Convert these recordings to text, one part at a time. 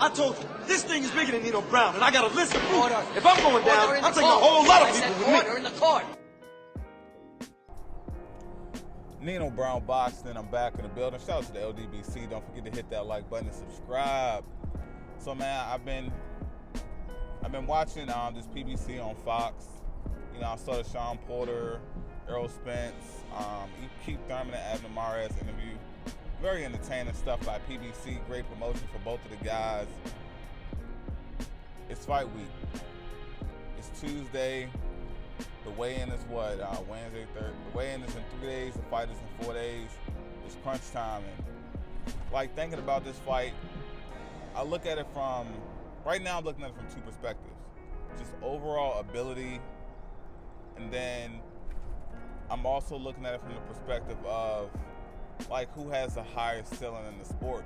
I told you, this thing is bigger than Nino Brown, and I got a list of proof. If I'm going down, I'm taking a whole lot of people with me. Order in the court. Nino Brown Boxing, I'm back in the building. Shout out to the LDBC. Don't forget to hit that like button and subscribe. So man, I've been watching this PBC on Fox. You know, I saw the Shawn Porter, Errol Spence, Keith Thurman and Abner Mares interview. Very entertaining stuff by PBC. Great promotion for both of the guys. It's fight week. It's Tuesday. The weigh-in is what? Wednesday, Thursday. The weigh-in is in 3 days. The fight is in 4 days. It's crunch time. And like thinking about this fight, I look at it from, right now I'm looking at it from two perspectives. Just overall ability, and then I'm also looking at it from the perspective of like who has the highest ceiling in the sport.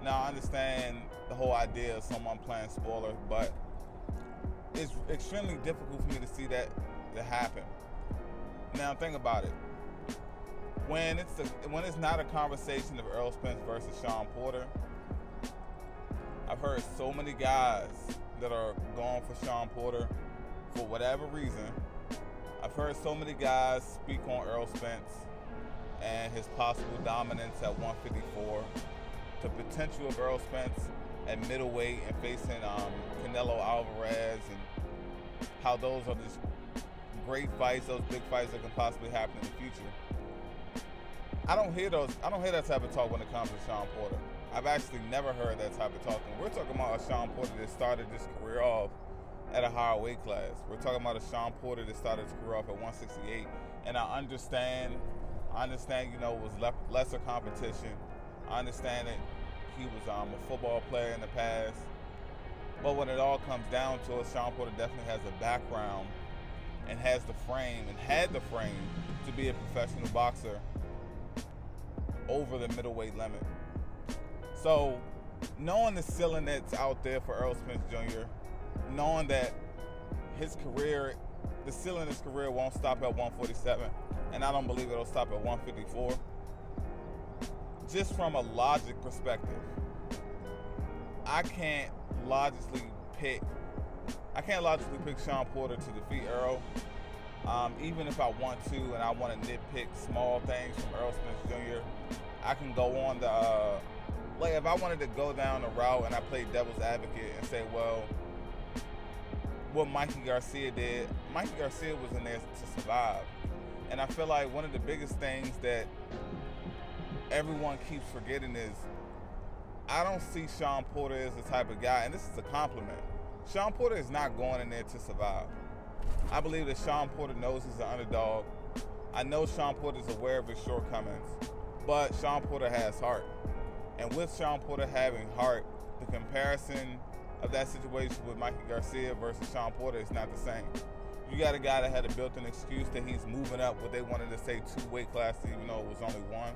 Now I understand the whole idea of someone playing spoiler, but it's extremely difficult for me to see that happen. Now think about it. When it's not a conversation of Errol Spence versus Shawn Porter, I've heard so many guys that are going for Shawn Porter for whatever reason. I've heard so many guys speak on Errol Spence and his possible dominance at 154, the potential of Errol Spence at middleweight and facing Canelo Alvarez, and how those are just great fights, those big fights that can possibly happen in the future. I don't hear that type of talk when it comes to Shawn Porter. I've actually never heard that type of talk. And we're talking about a Shawn Porter that started his career off at a higher weight class. We're talking about a Shawn Porter that started his career off at 168. And I understand, you know, it was lesser competition. I understand that he was a football player in the past. But when it all comes down to it, Shawn Porter definitely has a background and has the frame, and had the frame to be a professional boxer over the middleweight limit. So, knowing the ceiling that's out there for Errol Spence Jr., knowing that his career, the ceiling of his career won't stop at 147, and I don't believe it'll stop at 154, just from a logic perspective, I can't logically pick Shawn Porter to defeat Errol, even if I want to, and I want to nitpick small things from Errol Spence Jr., I can go on the, like if I wanted to go down the route and I played devil's advocate and say, well, what Mikey Garcia did, Mikey Garcia was in there to survive. And I feel like one of the biggest things that everyone keeps forgetting is I don't see Shawn Porter as the type of guy, and this is a compliment, Shawn Porter is not going in there to survive. I believe that Shawn Porter knows he's an underdog. I know Shawn Porter is aware of his shortcomings, but Shawn Porter has heart. And with Shawn Porter having heart, the comparison of that situation with Mikey Garcia versus Shawn Porter is not the same. You got a guy that had a built-in excuse that he's moving up what they wanted to say 2 weight classes, even though it was only 1.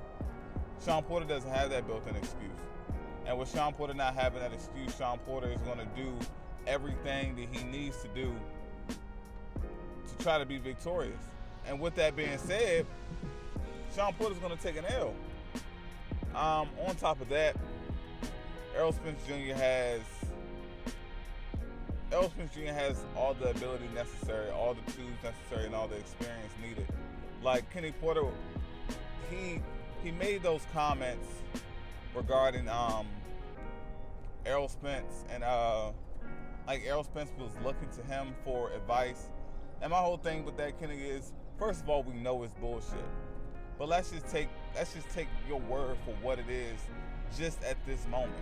Shawn Porter doesn't have that built-in excuse. And with Shawn Porter not having that excuse, Shawn Porter is going to do everything that he needs to do to try to be victorious. And with that being said, Shawn Porter's going to take an L. On top of that, Errol Spence Jr. has all the ability necessary, all the tools necessary, and all the experience needed. Like Kenny Porter, he made those comments regarding Errol Spence, and like Errol Spence was looking to him for advice. And my whole thing with that, Kenny, is first of all, we know it's bullshit. But let's just take your word for what it is just at this moment.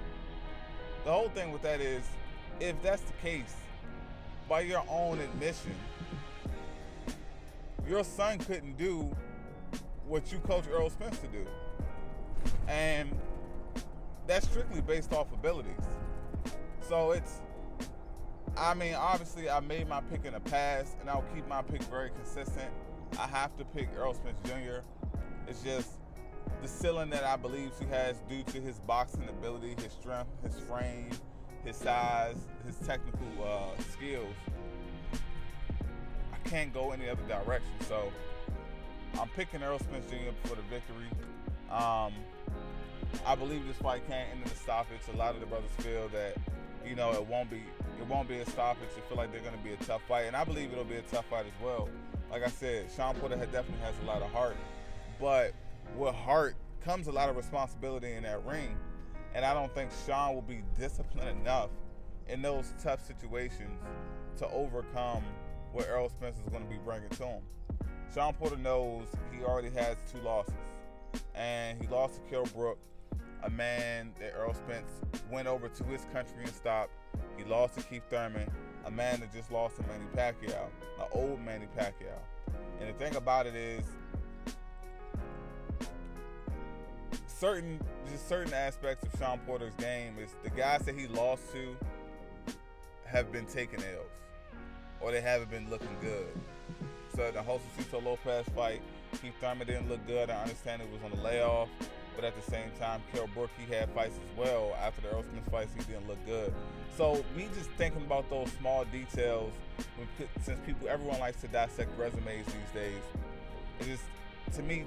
The whole thing with that is, if that's the case, by your own admission, your son couldn't do what you coach Errol Spence to do. And that's strictly based off abilities. So obviously I made my pick in the past, and I'll keep my pick very consistent. I have to pick Errol Spence Jr. It's just the ceiling that I believe he has due to his boxing ability, his strength, his frame, his size, his technical skills. I can't go any other direction, so I'm picking Errol Spence Jr. for the victory. I believe this fight can't end in a stoppage. A lot of the brothers feel that, you know, it won't be a stoppage. They feel like they're going to be a tough fight, and I believe it'll be a tough fight as well. Like I said, Shawn Porter definitely has a lot of heart, but with heart comes a lot of responsibility in that ring, and I don't think Shawn will be disciplined enough in those tough situations to overcome what Errol Spence is going to be bringing to him. Shawn Porter knows he already has 2 losses, and he lost to Kell Brook, a man that Errol Spence went over to his country and stopped. He lost to Keith Thurman, a man that just lost to Manny Pacquiao, an old Manny Pacquiao. And the thing about it is, certain aspects of Shawn Porter's game is the guys that he lost to have been taking L's, or they haven't been looking good. So the Josecito Lopez fight, Keith Thurman didn't look good. I understand it was on the layoff, but at the same time, Kell Brook, he had fights as well. After the Errol Spence fights, he didn't look good. So me just thinking about those small details, since everyone likes to dissect resumes these days, it just, to me,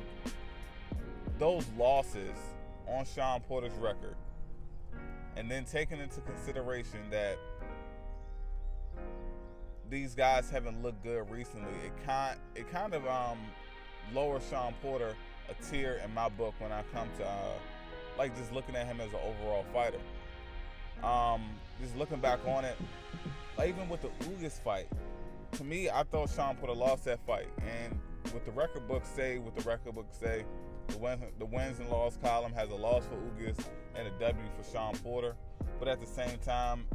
those losses on Shawn Porter's record, and then taking into consideration that these guys haven't looked good recently, it kind of lowers Shawn Porter a tier in my book when I come to like just looking at him as an overall fighter. Just looking back on it, like even with the Ugas fight, to me, I thought Shawn Porter lost that fight, and with the record books say, the wins and loss column has a loss for Ugas and a W for Shawn Porter. But at the same time,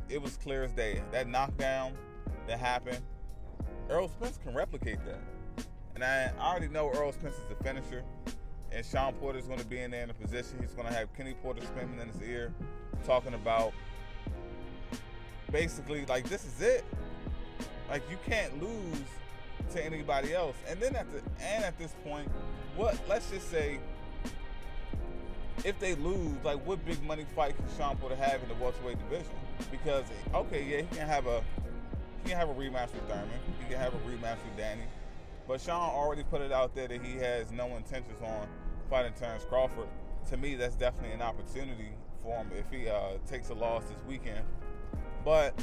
it was clear as day. That knockdown that happened, Errol Spence can replicate that. And I already know Errol Spence is the finisher, and Shawn Porter is going to be in there in a position. He's going to have Kenny Porter screaming in his ear, talking about basically like, this is it. Like, you can't lose to anybody else. And then at this point, let's just say, if they lose, like, what big money fight can Shawn Porter have in the welterweight division? Because okay, yeah, he can have a rematch with Thurman, he can have a rematch with Danny, but Shawn already put it out there that he has no intentions on fighting Terrence Crawford. To me, that's definitely an opportunity for him if he takes a loss this weekend. But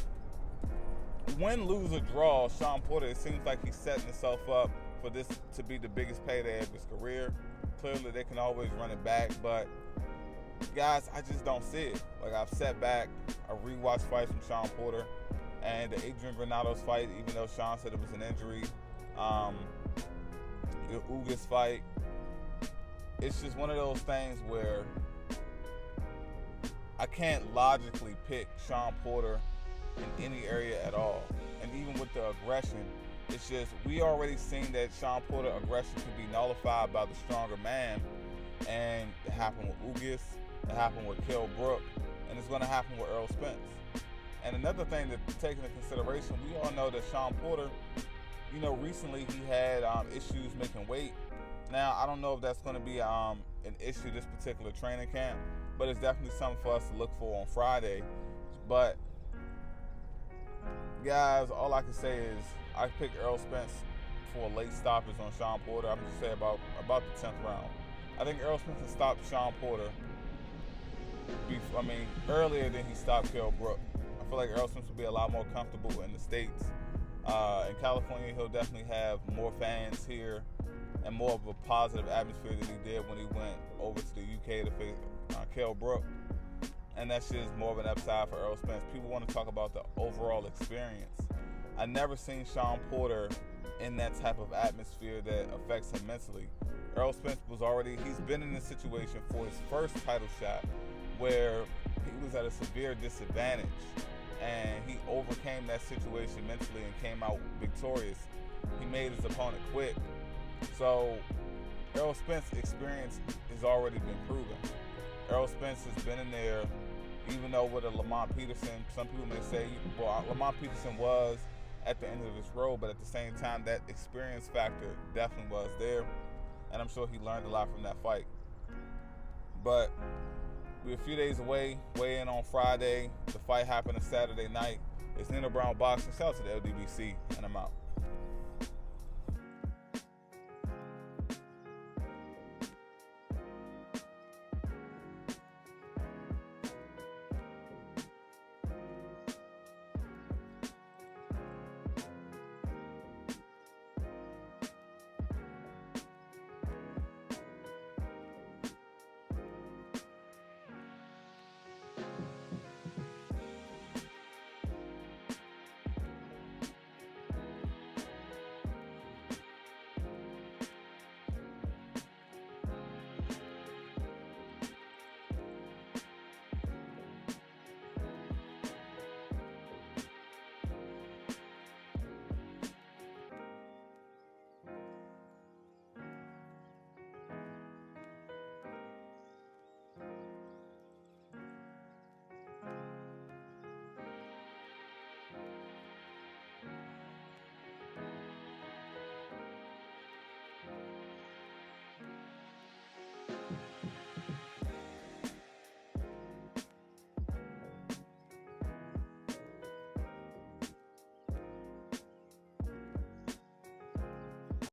win, lose, or draw, Shawn Porter, it seems like he's setting himself up for this to be the biggest payday of his career. Clearly, they can always run it back, but guys, I just don't see it. Like, I've sat back, I rewatched fights from Shawn Porter, and the Adrian Granados fight, even though Shawn said it was an injury, the Ugas fight, it's just one of those things where I can't logically pick Shawn Porter in any area at all. And even with the aggression, it's just, we already seen that Shawn Porter aggression can be nullified by the stronger man. And it happened with Ugas, it happened with Kell Brook, and it's going to happen with Errol Spence. And another thing to take into consideration, we all know that Shawn Porter, you know, recently he had issues making weight. Now, I don't know if that's going to be an issue this particular training camp, but it's definitely something for us to look for on Friday. But guys, all I can say is I picked Errol Spence for a late stoppage on Shawn Porter. I'm just saying about the 10th round. I think Errol Spence has stopped Shawn Porter earlier than he stopped Kell Brook. I feel like Errol Spence will be a lot more comfortable in the States. In California, he'll definitely have more fans here and more of a positive atmosphere than he did when he went over to the UK to face Kell Brook. And that's just more of an upside for Errol Spence. People want to talk about the overall experience. I never seen Shawn Porter in that type of atmosphere that affects him mentally. Errol Spence he's been in a situation for his first title shot where he was at a severe disadvantage, and he overcame that situation mentally and came out victorious. He made his opponent quit. So Errol Spence's experience has already been proven. Errol Spence has been in there, even though with a Lamont Peterson, some people may say, well, Lamont Peterson was at the end of his road, but at the same time, that experience factor definitely was there, and I'm sure he learned a lot from that fight. But we're a few days away, weigh in on Friday. The fight happened on Saturday night. It's Nino Brown Boxing. Shout out to the LDBC, and I'm out.